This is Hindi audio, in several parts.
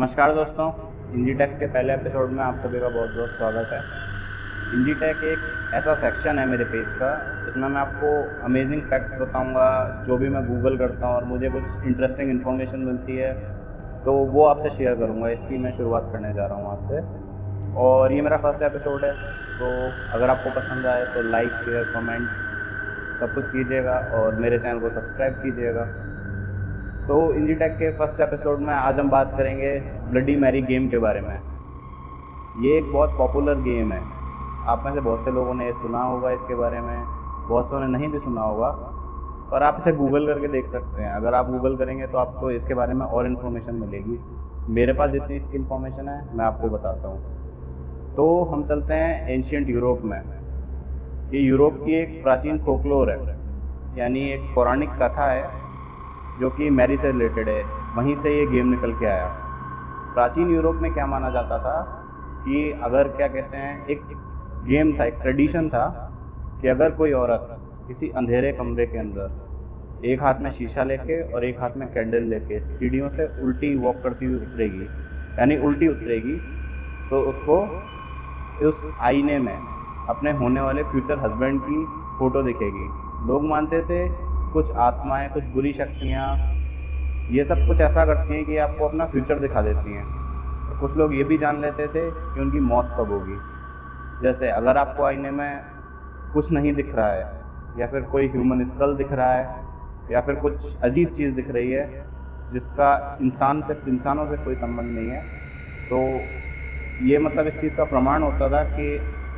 नमस्कार दोस्तों, इंजीटेक के पहले एपिसोड में आप सभी का बहुत बहुत स्वागत है। इंजीटेक एक ऐसा सेक्शन है मेरे पेज का जिसमें मैं आपको अमेजिंग फैक्ट्स बताऊंगा। जो भी मैं गूगल करता हूँ और मुझे कुछ इंटरेस्टिंग इन्फॉर्मेशन मिलती है तो वो आपसे शेयर करूँगा। इसकी मैं शुरुआत करने जा रहा हूँ आपसे, और ये मेरा फर्स्ट एपिसोड है। तो अगर आपको पसंद आए तो लाइक, शेयर, कमेंट सब कुछ कीजिएगा और मेरे चैनल को सब्सक्राइब कीजिएगा। तो इंजीटेक के फर्स्ट एपिसोड में आज हम बात करेंगे ब्लडी मैरी गेम के बारे में। ये एक बहुत पॉपुलर गेम है। आप में से बहुत से लोगों ने सुना होगा इसके बारे में, बहुत से ने नहीं भी सुना होगा, पर आप इसे गूगल करके देख सकते हैं। अगर आप गूगल करेंगे तो आपको इसके बारे में और इन्फॉर्मेशन मिलेगी। मेरे पास जितनी इसकी इन्फॉर्मेशन है मैं आपको बताता हूँ। तो हम चलते हैं एंशियंट यूरोप में। ये यूरोप की एक प्राचीन फोकलोर है, यानी एक पौराणिक कथा है जो कि मैरी से रिलेटेड है। वहीं से ये गेम निकल के आया। प्राचीन यूरोप में क्या माना जाता था कि अगर क्या कहते हैं, एक गेम था, एक ट्रेडिशन था कि अगर कोई औरत किसी अंधेरे कमरे के अंदर एक हाथ में शीशा लेके और एक हाथ में कैंडल लेके सीढ़ियों से उल्टी वॉक करती हुई उतरेगी, यानी उल्टी उतरेगी, तो उसको उस आईने में अपने होने वाले फ्यूचर हस्बैंड की फोटो दिखेगी। लोग मानते थे कुछ आत्माएं, कुछ बुरी शक्तियां ये सब कुछ ऐसा करती हैं कि आपको अपना फ्यूचर दिखा देती हैं। तो कुछ लोग ये भी जान लेते थे कि उनकी मौत कब होगी। जैसे अगर आपको आईने में कुछ नहीं दिख रहा है, या फिर कोई ह्यूमन स्कल दिख रहा है, या फिर कुछ अजीब चीज़ दिख रही है जिसका इंसानों से कोई संबंध नहीं है, तो ये मतलब इस चीज़ का प्रमाण होता था कि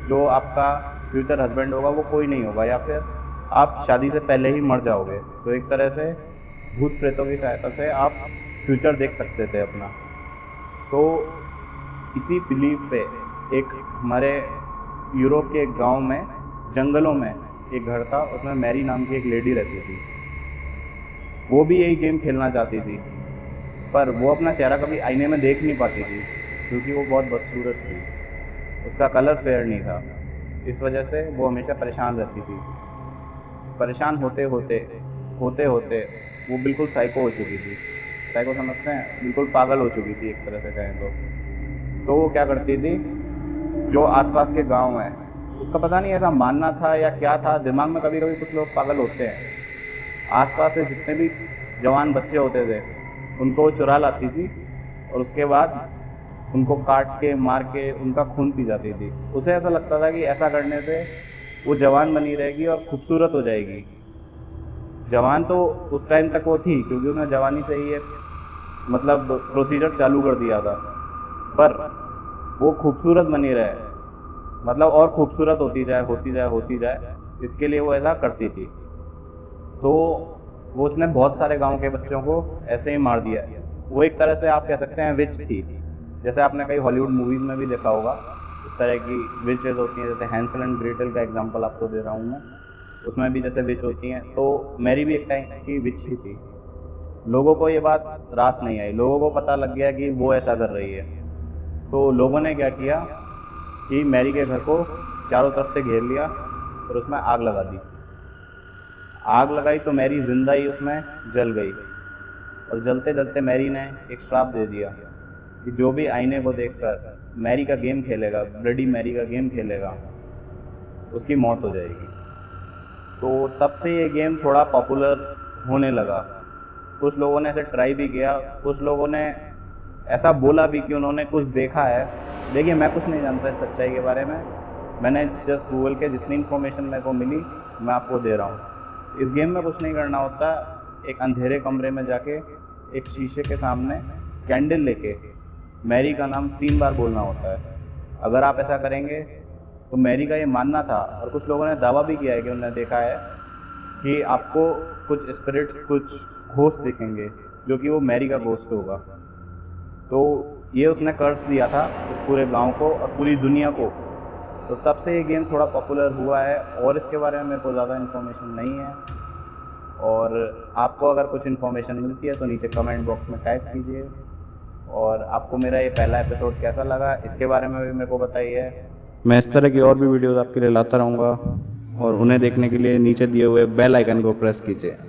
जो आपका फ्यूचर हस्बैंड होगा वो कोई नहीं होगा, या फिर आप शादी से पहले ही मर जाओगे। तो एक तरह से भूत प्रेतों की सहायता से आप फ्यूचर देख सकते थे अपना। तो इसी बिलीफ पे एक हमारे यूरोप के एक गांव में, जंगलों में एक घर था, उसमें मैरी नाम की एक लेडी रहती थी। वो भी यही गेम खेलना चाहती थी, पर वो अपना चेहरा कभी आईने में देख नहीं पाती थी क्योंकि वो बहुत बदसूरत थी। उसका कलर फेयर नहीं था, इस वजह से वो हमेशा परेशान रहती थी। परेशान होते होते वो बिल्कुल साइको हो चुकी थी। साइको समझते हैं, बिल्कुल पागल हो चुकी थी एक तरह से कहें तो वो क्या करती थी, जो आसपास के गांव हैं, उसका पता नहीं ऐसा मानना था या क्या था, दिमाग में कभी कभी कुछ लोग पागल होते हैं। आसपास से जितने भी जवान बच्चे होते थे उनको वो चुरा लाती थी और उसके बाद उनको काट के, मार के उनका खून पी जाती थी। उसे ऐसा लगता था कि ऐसा करने से वो जवान बनी रहेगी और खूबसूरत हो जाएगी। जवान तो उस टाइम तक वो थी क्योंकि उसने जवानी से ही एक मतलब प्रोसीजर चालू कर दिया था, पर वो खूबसूरत बनी रहे, मतलब और खूबसूरत होती जाए होती जाए होती जाए, इसके लिए वो ऐसा करती थी। तो वो उसने बहुत सारे गांव के बच्चों को ऐसे ही मार दिया। वो एक तरह से आप कह सकते हैं विच थी। जैसे आपने कई हॉलीवुड मूवीज में भी देखा होगा इस तरह की विचेज होती हैं। जैसे हैंसल एंड ग्रेटल का एग्जांपल आपको दे रहा हूँ मैं, उसमें भी जैसे विच होती हैं। तो मैरी भी एक टाइम की विच ही थी। लोगों को ये बात रास नहीं आई, लोगों को पता लग गया कि वो ऐसा कर रही है। तो लोगों ने क्या किया कि मैरी के घर को चारों तरफ से घेर लिया और उसमें आग लगा दी। आग लगाई तो मैरी जिंदा ही उसमें जल गई, और जलते जलते मैरी ने एक श्राप दे दिया कि जो भी आईने को देखकर मैरी का गेम खेलेगा, ब्लडी मैरी का गेम खेलेगा, उसकी मौत हो जाएगी। तो तब से ये गेम थोड़ा पॉपुलर होने लगा। कुछ लोगों ने ऐसे ट्राई भी किया, कुछ लोगों ने ऐसा बोला भी कि उन्होंने कुछ देखा है। देखिए, मैं कुछ नहीं जानता इस सच्चाई के बारे में, मैंने जस्ट गूगल के जितनी इन्फॉर्मेशन मेरे को मिली मैं आपको दे रहा हूँ। इस गेम में कुछ नहीं करना होता, एक अंधेरे कमरे में जाके एक शीशे के सामने कैंडल लेके मैरी का नाम 3 बार बोलना होता है। अगर आप ऐसा करेंगे तो मैरी का ये मानना था, और कुछ लोगों ने दावा भी किया है कि उन्होंने देखा है कि आपको कुछ स्पिरिट्स, कुछ घोस्ट दिखेंगे जो कि वो मैरी का घोस्ट होगा। तो ये उसने कर्ज दिया था इस पूरे गांव को और पूरी दुनिया को। तो तब से ये गेम थोड़ा पॉपुलर हुआ है, और इसके बारे में मेरे को ज़्यादा इन्फॉर्मेशन नहीं है। और आपको अगर कुछ इन्फॉर्मेशन मिलती है तो नीचे कमेंट बॉक्स में टाइप कीजिए। और आपको मेरा ये पहला एपिसोड कैसा लगा इसके बारे में भी मेरे को बताइए। मैं इस तरह की और भी वीडियोज़ आपके लिए लाता रहूँगा, और उन्हें देखने के लिए नीचे दिए हुए बेल आइकन को प्रेस कीजिए।